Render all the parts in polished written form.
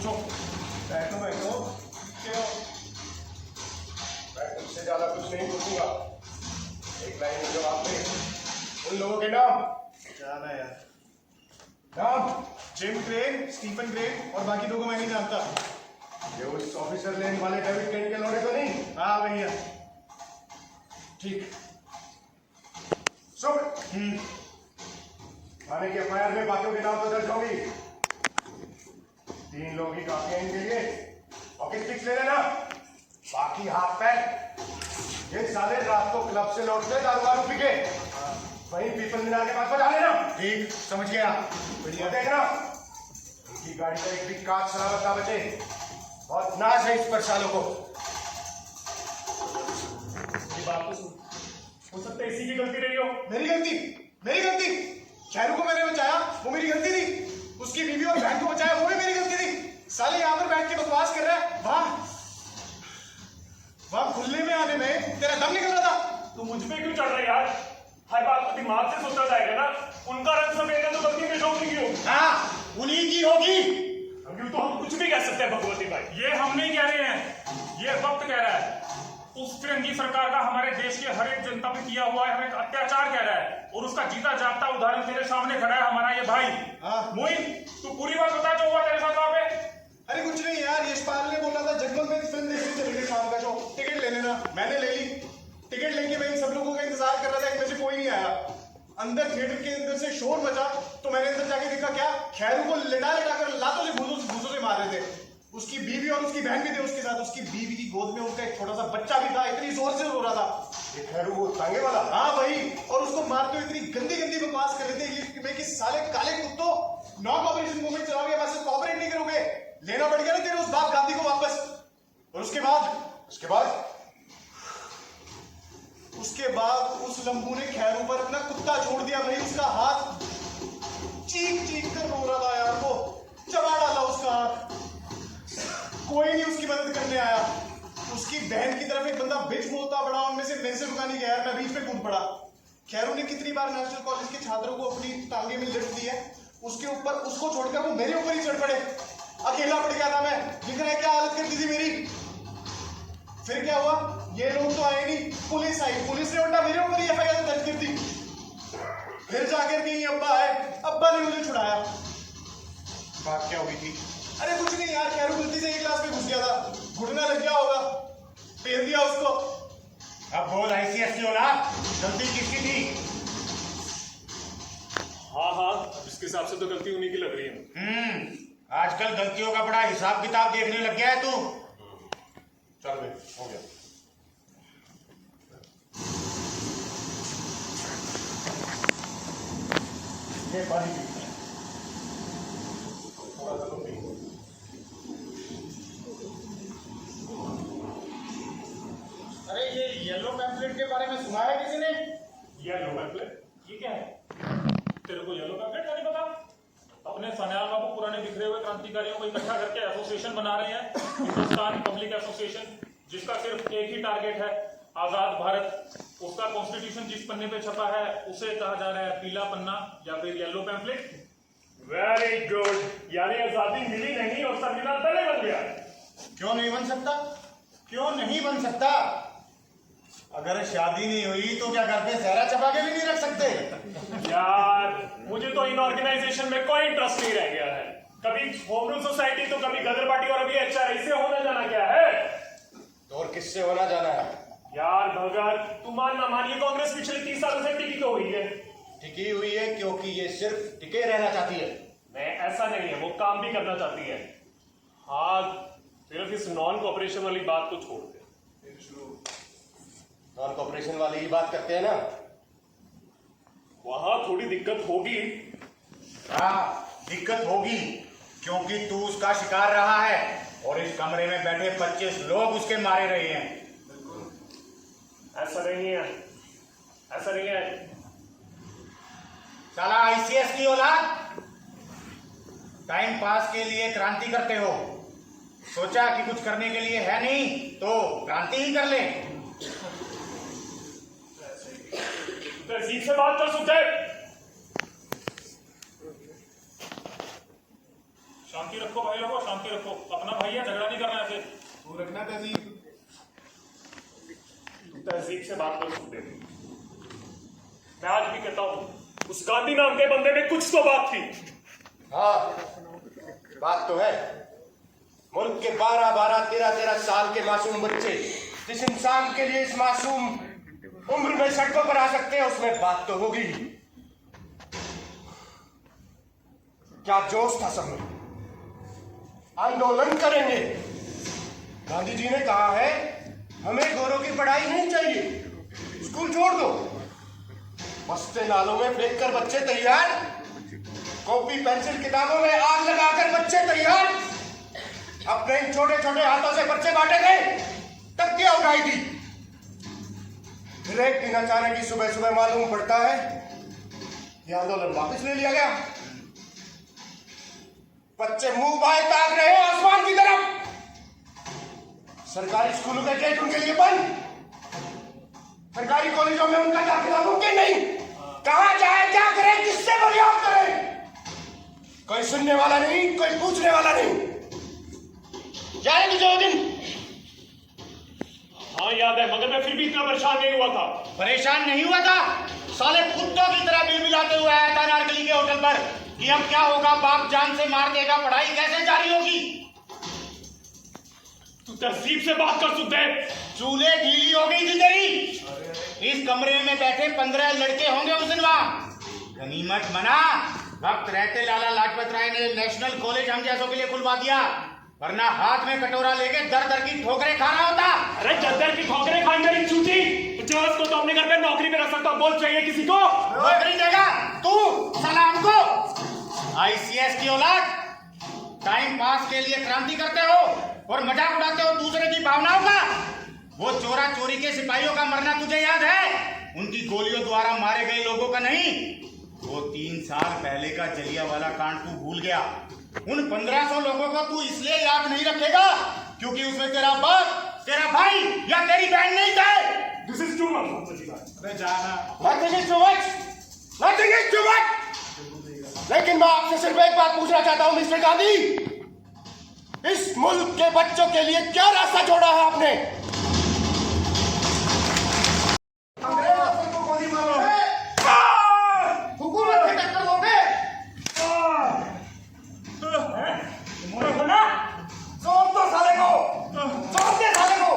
पूछो। बैठो बैठो, क्यों? मैं तुमसे ज्यादा कुछ नहीं पूछूंगा। एक लाइन में जवाब दे। उन लोगों के नाम जाना यार। नाम? जिम क्रेन, स्टीफन क्रेन और बाकी दो को मैं नहीं जानता। ये उस ऑफिसर लेन वाले डेविड केन के लौड़े तो नहीं? हाँ भैया। ठीक। सुन। थाने के एफआईआर में बाकियों के नाम तो दर्ज होंगी। 3 लोग ही काफी हैं इनके लिए। पॉकेट पिक्स ले लेना, बाकी हाथ पैर। ये साले रात को क्लब से लौटते दारू पी के वहीं पीपल मीनार के पास पहुंचा लेना। ठीक, समझ गया। बढ़िया। देखना इनकी गाड़ी का एक भी कांच सलामत ना बचे। बहुत नाज है इस पर सालों को। ये बात तो सुन, हो सकता है इसी की गलती रही हो। मेरी गलती? मेरी गलती? खैरू को मैंने बचाया, वो मेरी गलती थी। उसकी बीवी और बहन को बचाया, वो भी मेरी गलती थी। साले यहाँ पर बैठ के बकवास कर रहा है। वाह वाह, खुले में आने में तेरा दम निकल रहा था। तू मुझ पे क्यों चढ़ रहा है यार? हर बात को दिमाग से सोचा जाएगा ना। उनका रंग सफेद है तो गलती किस होगी की होगी? हाँ, उन्हीं की होगी। अभी तो हम कुछ भी कह सकते हैं भगवती भाई। ये हम नहीं कह रहे हैं, ये वक्त कह रहा है। उस फिरंगी सरकार का हमारे देश के हर एक जनता पे किया हुआ है एक अत्याचार कह रहा है, और उसका जीता जागता उदाहरण तेरे सामने खड़ा है हमारा ये भाई। हाँ। मोइन, तू पूरी बात बता जो हुआ तेरे साथ वहां पे। अरे कुछ नहीं यार, यशपाल ने बोला था जगमग में फिल्म देखने चलेंगे शाम का शो, टिकट ले लेना। मैंने ले ली। टिकट लेके मैं इन सब लोगों का इंतजार कर रहा था, इनमें से कोई नहीं आया। अंदर थिएटर के अंदर से शोर मचा तो मैंने अंदर जाके देखा क्या, खैरू को लिटा लिटा कर लातों से घूसों से मार रहे थे। उसकी बीवी और उसकी बहन भी थे उसके साथ। उसकी बीवी की गोद में उनका एक छोटा सा बच्चा भी था। इतनी जोर से रो रहा था। ये खैरू वो तांगे वाला? हाँ भाई, और उसको मारते हुए इतनी गंदी गंदी बकवास कर रहे थे कि साले काले कुत्तों, नॉन ऑपरेशन मूवमेंट चलाओगे, बस कॉपरेट नहीं करोगे, लेना पड़ गया ना तेरे उस बाप गांधी को वापस। और उसके बाद उस लंबू ने खैरू पर अपना कुत्ता छोड़ दिया भाई। उसका हाथ चीख चीख कर रो रहा था यार, वो चबा डाला उसका हाथ। कोई नहीं उसकी मदद करने आया। उसकी बहन की तरफ एक बंदा बिच बोलता पड़ा, उनमें से मेरे से रुका नहीं गया, मैं बीच में कूद पड़ा। खैरू ने कितनी बार नेशनल कॉलेज के छात्रों को अपनी टांगे में लिफ्ट दी है, उसके ऊपर उसको छोड़कर वो मेरे ऊपर ही चढ़ पड़े। अकेला पड़ गया था मैं, दिख रहा है क्या हालत कर दी थी मेरी। फिर क्या हुआ, ये लोग तो आए नहीं, पुलिस आई, पुलिस ने उल्टा मेरे ऊपर ही एफआईआर दर्ज कर दी। फिर जाकर के अब्बा आए, अब्बा ने मुझे छुड़ाया। बात क्या हुई थी? अरे कुछ नहीं यार, खैरू गलती से एक क्लास में घुस गया था, घुटना लग गया होगा, फेर दिया उसको। अब बोल, आईसीएस की औलाद, गलती किसकी थी? हाँ हाँ, इसके हिसाब से तो गलती उन्हीं की लग रही है। आजकल गलतियों का बड़ा हिसाब किताब देखने लग गया है तू। चल बे, हो गया। ये पानी पी। थोड़ा सा तो पी। अरे ये येलो पैम्फलेट के बारे में सुना है किसी ने? Yellow pamphlet? ये क्या है? तेरे को येलो पैम्फलेट का नहीं पता? अपने सन्याल बाबू पुराने बिखरे हुए क्रांतिकारियों को इकट्ठा करके एसोसिएशन बना रहे हैं, हिंदुस्तान पब्लिक एसोसिएशन, जिसका सिर्फ एक ही टारगेट है, आजाद भारत। उसका कॉन्स्टिट्यूशन जिस पन्ने पे छपा है उसे कहा जा रहा है पीला पन्ना या फिर येलो पैम्फलेट। वेरी गुड, यानी आजादी मिली नहीं और संविधान पहले बन गया। क्यों नहीं बन सकता? क्यों नहीं बन सकता? अगर शादी नहीं हुई तो क्या घर पे सहरा छपा के भी नहीं रख सकते? यार मुझे तो इन ऑर्गेनाइजेशन में कोई इंटरेस्ट नहीं रह गया है। कभी होम रूल सोसाइटी तो कभी गदर पार्टी और अभी एचआरआई से होना जाना क्या है? तो और किससे होना जाना है? यार भगत, तू मान ना मान, ये कांग्रेस पिछले 30 सालों से टिकी तो हुई है। टिकी हुई है क्योंकि ये सिर्फ टिके रहना चाहती है। मैं ऐसा नहीं है, वो काम भी करना चाहती है। हाँ, सिर्फ इस नॉन कॉपरेशन वाली बात को छोड़ दे। नॉन कॉपरेशन वाली ही बात करते हैं ना? वहां थोड़ी दिक्कत होगी। हाँ, दिक्कत होगी क्योंकि तू उसका शिकार रहा है और इस कमरे में बैठे 25 लोग उसके मारे रहे हैं। ऐसा नहीं है, ऐसा नहीं है। साला आईसीएस की औलाद, टाइम पास के लिए क्रांति करते हो, सोचा कि कुछ करने के लिए है नहीं तो क्रांति ही कर ले। तहजीब से बात कर सुखदेव। शांति रखो भाई लोगों, शांति रखो। अपना भाई है, झगड़ा नहीं करना ऐसे। तू रखना तहजीब। तहजीब से बात कर सकते। मैं आज भी कहता हूँ उस गांधी नाम के बंदे में कुछ तो बात थी। हाँ, बात तो है। मुल्क के 12-12, 13-13 साल के मासूम बच्चे जिस इंसान के लिए इस मासूम उम्र में सड़कों पर आ सकते हैं, उसमें बात तो होगी। क्या जोश था सब में, आंदोलन करेंगे। गांधी जी ने कहा है हमें गोरों की पढ़ाई नहीं चाहिए, स्कूल छोड़ दो। बस्ते नालों में फेंक कर बच्चे तैयार, कॉपी पेंसिल किताबों में आग लगाकर बच्चे तैयार। अपने इन छोटे छोटे हाथों से बच्चे बांटे गए, तख्तियां उठाई थी। फिर एक दिन अचानक ही सुबह सुबह मालूम पड़ता है यह आंदोलन वापस ले लिया गया। बच्चे मुंह बाएं ताक रहे हैं आसमान की तरफ। सरकारी स्कूलों के गेट उनके लिए बंद, सरकारी कॉलेजों में उनका दाखिला मुमकिन नहीं। कहां जाए, क्या करें, किससे फरियाद करें? कोई सुनने वाला नहीं, कोई पूछने वाला नहीं। जाएंगे जो दिन। हाँ याद है, मगर मैं फिर भी इतना परेशान नहीं हुआ था। परेशान नहीं हुआ था? साले कुत्तों की तरह बिलबिलाते हुए आया था नारकली के होटल पर कि अब क्या होगा, बाप जान से मार देगा, पढ़ाई कैसे जारी होगी। तू तहजीब से बात कर सुखदेव। चूल्हे ढीली हो गई थी तेरी। इस कमरे में बैठे 15 लड़के होंगे उस दिन वहां। गनीमत मना, वक्त रहते लाला लाजपत राय ने नेशनल कॉलेज हम जैसों के लिए खुलवा दिया, वरना हाथ में कटोरा लेके दर दर की ठोकरें खा रहा होता। अरे दर की ठोकरें खाएंगे इन चूती। 50 को तो अपने घर पे नौकरी पे रख सकता, बोल चाहिए किसी को? नौकरी देगा तू साला हमको? ICS की औलाद, टाइम पास के लिए क्रांति करते हो और मजाक उड़ाते हो दूसरे की भावनाओं का। वो चोरा चोरी के सिपाहियों का मरना तुझे याद है? उनकी गोलियों द्वारा मारे गए लोगों का नहीं। वो 3 साल पहले का जलियांवाला कांड तू भूल गया। उन 1500 लोगों को तू इसलिए याद नहीं रखेगा क्योंकि उसमें तेरा बाप, तेरा भाई या तेरी बहन नहीं थे। This is too much। अबे जाना। Nothing is too much, nothing is too much। लेकिन मैं आपसे सिर्फ एक बात पूछना चाहता हूं मिस्टर गांधी, इस मुल्क के बच्चों के लिए क्या रास्ता छोड़ा है आपने? अंग्रेजों को गोली मारोगे, हुकूमत से टक्कर दोगे, जोर दो साले को, जोर दे साले को।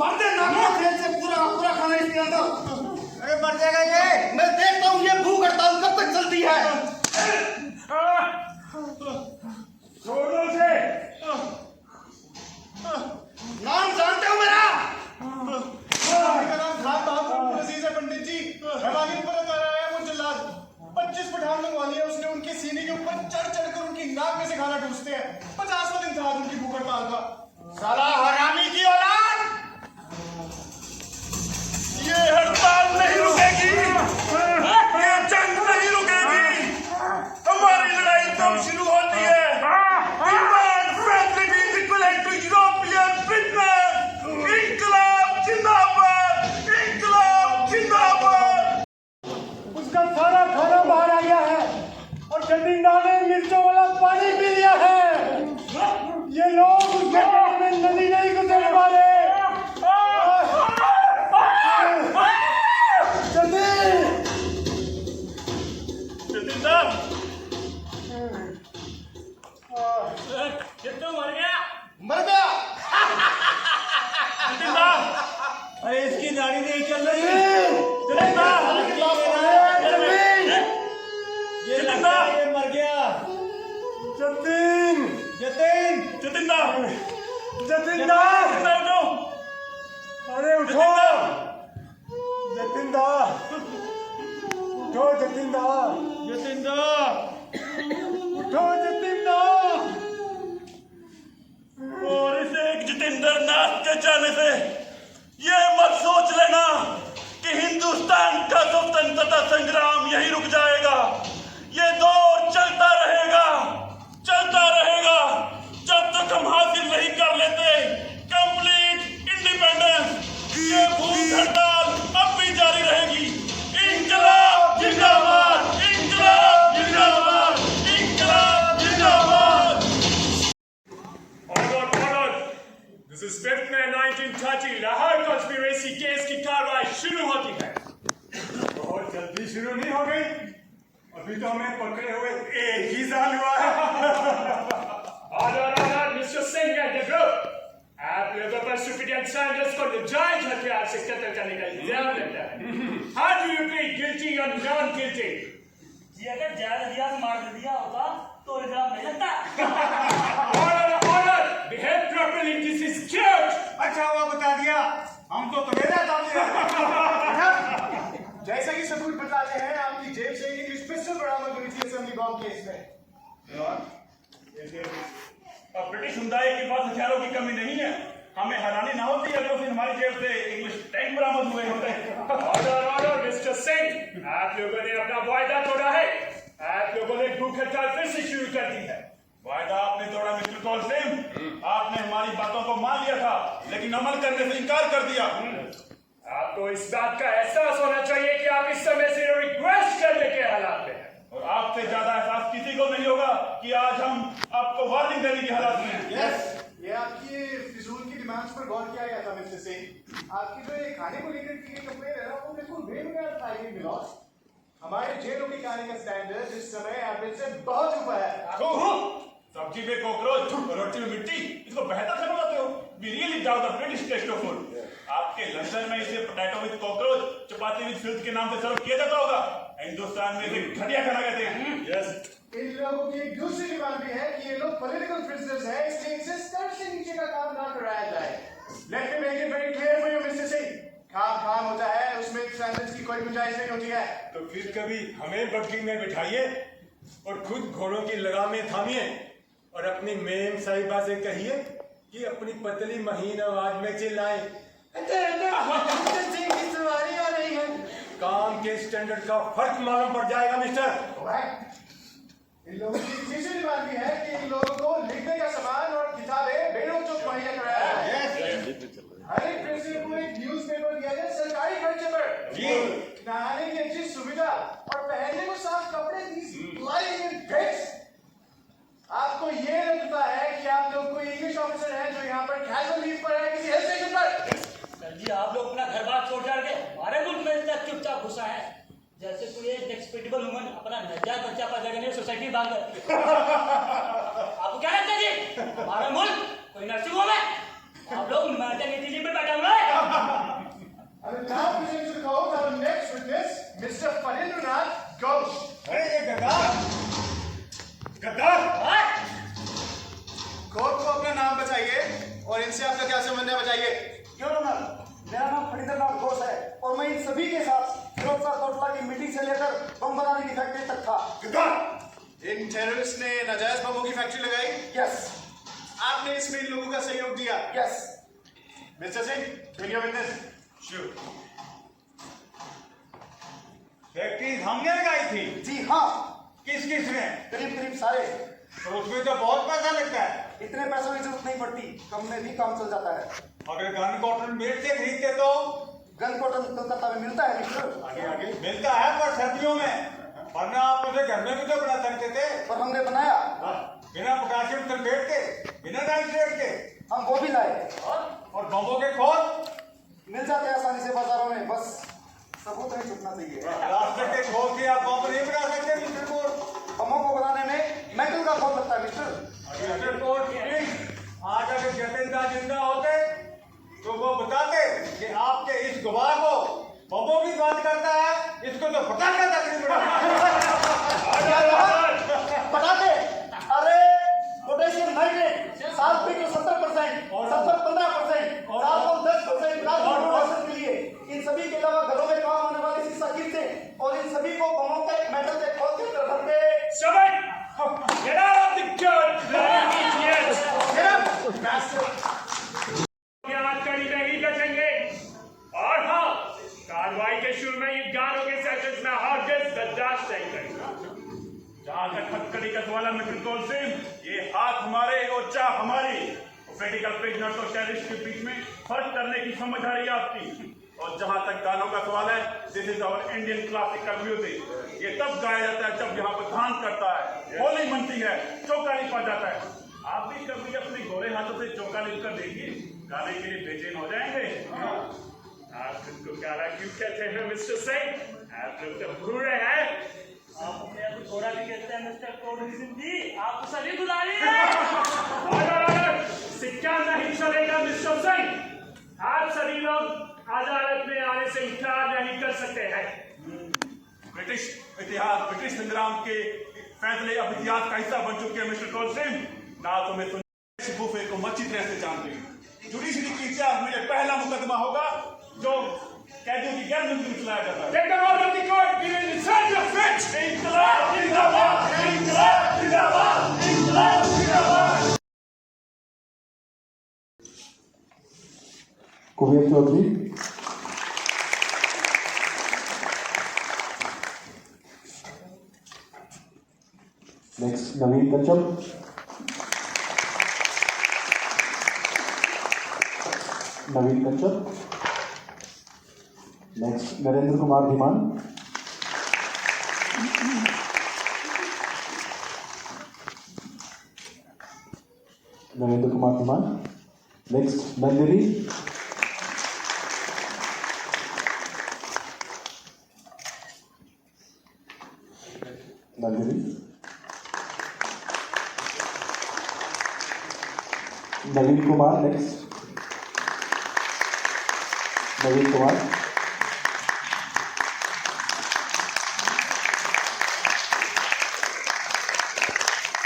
मरते नाक से पूरा पूरा खाना इसके अंदर। अरे मर जाएगा ये। मैं देखता हूँ ये भूख हड़ताल कब तक चलती है। छोड़ो से। नाम जानते हो मेरा? मेरा नाम खान बहादुर अजीज है पंडित जी। हैवानी पर आया है वो जल्लाद। 25 पठान मंगवा लिया उसने, उनके सीने के ऊपर चढ़ चढ़ कर उनकी नाक में से खाना ठूसते हैं। 50वां दिन था आज उनकी भूख हड़ताल का। साला हरामी की औलाद, ये हड़ताल नहीं रुकेगी, ये जंग नहीं रुकेगी। हमारी लड़ाई तब शुरू होती है इंकलाब जिंदाबाद, इंकलाब जिंदाबाद। उसका सारा खाना बाहर आ गया है और चंदिंदा ने मिर्चों वाला पानी पी लिया है। ये लोग उसके पेट में नदी नहीं गुजरने वाले। मर गया, मर गया। अरे इसकी नाड़ी नहीं चल रही। ये मर गया। जतिन, जतिन, जतिंदा, जतिंदा, अरे उठो जतिंदा, उठो जतिंदा, जतिंदा, उठो जतिंदा। और इस एक जितेंद्र नाथ के जाने से ये मत सोच लेना कि हिंदुस्तान का स्वतंत्रता संग्राम यही रुक जाएगा। ये दौर चलता रहेगा, चलता रहेगा जब तक हम हासिल नहीं कर लेते कंप्लीट इंडिपेंडेंस। ये भूख हड़ताल अब भी जारी रहेगी। इंकलाब जिंदाबाद, अभी तो हमें पकड़े हुए 1 ही साल हुआ है। Order mister Singh and the group, आप लोगों पर सुप्रीडेंट सैंडर्स को नाजायज हथियार से कत्ल करने का इल्जाम लगता है। How do you plead guilty और नॉन गिल्टी? जी अगर जायज हथियार से मार दिया होता तो इल्जाम नहीं लगता। Order behave properly, this is church. अच्छा हुआ बता दिया, हम तो तुम्हें जैसा कि सबूत बताते हैं, आपकी जेब से एक पिस्टल बरामद हुई थी असेंबली बॉम्ब केस में। ब्रिटिश समुदाय के पास हथियारों की कमी नहीं है। हमें हैरानी ना होती अगर उस दिन हमारी जेब से इंग्लिश टैंक बरामद हुए होते। ऑर्डर मिस्टर सिंह, आप लोगों ने अपना वायदा तोड़ा है। आप लोगों ने भूख हड़ताल फिर से शुरू कर दी है। वायदा आपने तोड़ा मिस्टर कॉलसिम। आपने हमारी बातों को मान लिया था, लेकिन अमल करने से इनकार कर दिया। आपको इस बात का एहसास होना चाहिए कि आप इस समय से रिक्वेस्ट करने के हालात में हैं। और आपसे ज्यादा एहसास किसी को नहीं होगा कि आज हम आपको वार्निंग देने की हालत में हैं। ये आपकी फिजूल की डिमांड्स पर गौर किया गया था मिस्टर सिंह। आपकी जो ये खाने को लेकर की कंप्लेन है ना, वो बिल्कुल बेबुनियाद पाई गई मिलॉस। हमारे जेलों के खाने का स्टैंडर्ड इस समय एवरेज से बहुत ऊपर है। सब्जी में कॉकरोच और रोटी में मिट्टी, इसको बेहतर समझते हो? We really doubt the British taste of food। आपके लंदन में इसे potato with cockroach, chapati with filth के नाम से सर्व किया जाता होगा। हिंदुस्तान में इसे घटिया खाना कहते हैं। यस। इन लोगों की एक दूसरी डिमांड भी है कि ये लोग पॉलिटिकल प्रिजनर्स हैं, इसलिए इनसे स्तर से नीचे का काम ना कराया जाए। Let me make it very clear for you mister Singh, काम होता है, उसमें स्टैंडर्ड्स की कोई गुंजाइश नहीं होती है। तो फिर कभी हमें बग्घी में बिठाइए और खुद घोड़ों की लगामें थामिए और अपनी मेम साहिबा से कहिए कि अपनी पतली महीन आवाज में चिल्लाए, सिंह की सवारी आ रही है। काम के स्टैंडर्ड का फर्क मालूम पड़ जाएगा मिस्टर। इन लोगों की तीसरी डिमांड भी है कि इन लोगों को लिखने का सामान और किताबें बेरोक मुहैया कराया जाए। हर एक प्रेसिडेंट को एक न्यूज़पेपर दिया जाए सरकारी खर्चे पर। नहाने की अच्छी सुविधा और पहनने को साफ कपड़े। आपको ये लगता है कि आप लोग कोई इंग्लिश ऑफिसर हैं जो यहाँ पर कैजुअल लीव पर है किसी हिल स्टेशन पर? सर जी आप लोग अपना घर बार छोड़ के हमारे मुल्क में तक चुपचाप घुसा है, जैसे कोई एक एक्सपेक्टेबल वुमन अपना नवजात बच्चा पैदा करने सोसाइटी भाग गए। आपको क्या लगता है जी हमारा मुल्क कोई नर्सिंग होम है? आप लोग मैटरनिटी लीव पे बैठे हुए हैं। I will now present to the court our next witness, Mr. Farindranath Ghosh. अरे ये गद्दार कोर्ट को अपना नाम बताइए और इनसे आपका क्या संबंध है बताइए। योर ऑनर, मेरा नाम फरीदरनाथ घोष है और मैं इन सभी के साथ फिरोज शाह कोटला की मीटिंग से लेकर बम बनाने की फैक्ट्री तक था। इन टेररिस्ट ने नाजायज बमों की फैक्ट्री लगाई। यस आपने इसमें इन लोगों का सहयोग दिया। Yes. Mister Singh, tell your witness. Factory हमने लगाई थी। जी हाँ, किस किस ने? करीब करीब सारे। और उसमें तो बहुत पैसा लगता है। इतने पैसों की जरूरत नहीं पड़ती, कम में भी काम चल जाता है। अगर गन कॉटन बेचते खरीदते तो गन कॉटन कलकत्ता में मिलता है मिस्टर। आगे आगे। मिलता है पर सर्दियों में, वरना आप मुझे घर में भी तो बना सकते थे। पर हमने बनाया, बिना पोटाशियम सल्फेट के, बिना नाइट्रेट के। हम वो भी लाए और बमों के खोल मिल जाते हैं आसानी से बाजारों में, बस सबूत नहीं छुपना चाहिए। रास्ते के खोल से आप बम नहीं बना सकते मिस्टर कोर्ट। बमों को बनाने में मेटल का खोल लगता है मिस्टर। मिस्टर कोर्ट आज अगर जतेंद्र जिंदा होते तो वो बताते कि आपके इस गवाह को बमों की बात करता है, इसको तो पटाखा तक नहीं पटाखे, अरे potassium nitrate, sulphate 70%, sulphur 15%, carbon 10%, carbon के लिए इन सभी के अलावा घरों में काम आने वाले शीशा कीमतें और इन सभी को बमों के मेटल के खोल के अंदर भर के Get out of the gun, bloody idiots! आज कड़ी में ही बचेंगे। और हाँ, कार्रवाई के शुरू में ये गानों के सेशंस में हरगिज़ बर्दाश्त नहीं करेंगे। जहां तक हथकड़ी का सवाल है मिस्टर कॉलसिम, ये हाथ हमारे और चाह हमारी। पॉलिटिकल प्रिजनर्स और टेररिस्ट के बीच में फर्क करने की समझ आ रही है आपकी। और जहां तक गानों का सवाल है, this is our Indian classical music. ये तब गाया जाता है जब यहाँ पर धान करता है, होली मनती है, चौका लिपा जाता है। आप भी कभी अपने गोरे हाथों से चौका लिप कर देखिए, गाने के लिए बेचैन हो जाएंगे। आप खुद को काला क्यों कहते हैं मिस्टर सिंह? आप लोग तो बुरे हैं। आप अपने आप को कहते हैं मिस्टर कोविंद सिंह जी, आप सभी बुलाइए। ऑर्डर, सिक्का नहीं चलेगा मिस्टर सिंह। आप सभी लोग अदालत में आने से इनकार नहीं कर सकते हैं। ब्रिटिश इतिहास, ब्रिटिश संग्राम के फैसले अब इतिहास का हिस्सा बन चुके हैं मिस्टर कौल सिंह। ना तो मैं इस बुफे को अच्छी तरह से जानती हूँ। जुडिशरी के इतिहास में यह पहला मुकदमा होगा जो कैदियों की गैरकानूनी में चलाया जाता है। Take the order of the court, give in the charge of it. इंकलाब जिंदाबाद, इंकलाब जिंदाबाद, इंकलाब जिंदाबाद। Kuber Chaudhary, next Naveen Kachhap, Naveen Kachhap, next Narendra Kumar Dhiman, Narendra Kumar Dhiman, next Nandini, Nandini, Naveen Kumar, next Naveen Kumar,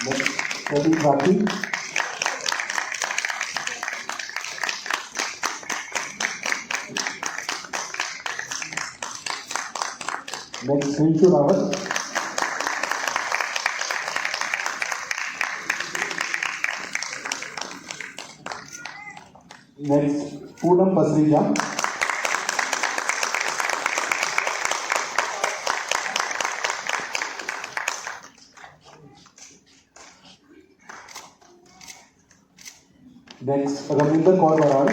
next Pradeep Rathi, next Hinshu Rawat, next Poonam Basrija, next Ravinder Kaur Brar,